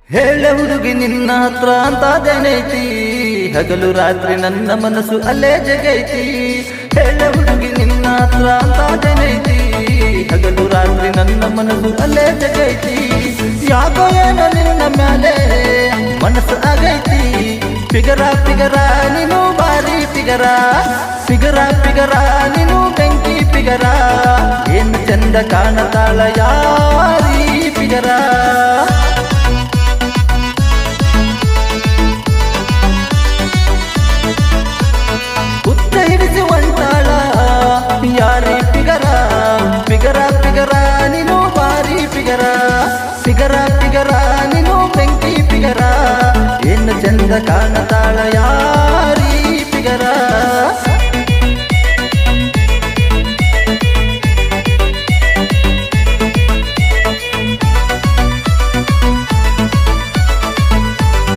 ಹೇಳೆ ಹುಡುಗಿ ನಿನ್ನ ಹತ್ರ ಅಂತಾದೇನೈತಿ, ಹಗಲು ರಾತ್ರಿ ನನ್ನ ಮನಸ್ಸು ಅಲ್ಲೇ ಜಗೈತಿ. ಹೇಳೆ ಹುಡುಗಿ ನಿನ್ನ ಹತ್ರ ಅಂತಾದೇನೈತಿ, ಹಗಲು ರಾತ್ರಿ ನನ್ನ ಮನಸ್ಸು ಅಲ್ಲೇ ಜಗೈತಿ. ಯಾಕೋ ಏನೋ ನಿನ್ನ ಮ್ಯಾಲೆ ಮನಸ್ಸು ಆಗೈತಿ. ಪಿಗರ ಪಿಗರ ನೀನು ಬಾರಿ ಪಿಗರ, ಪಿಗರ ಪಿಗರ ನೀನು ಬೆಂಕಿ ಪಿಗರ. ಏನು ಚಂದ ಕಾಣತಾಳ ಯಾರಿ ಪಿಗರ. ಹುತ್ತ ಹಿಡಿಸಿ ಒಂಟಾಳ ಯಾರಿ ಪಿಗರ, ಪಿಗರ ಪಿಗರ ನೀನು ಬಾರಿ ಪಿಗರ, ಪಿಗರ ಪಿಗರ ನೀನು ಬೆಂಕಿ ಪಿಗರ. ಏನು ಚಂದ ಕಾಣತಾಳ ಯಾರಿ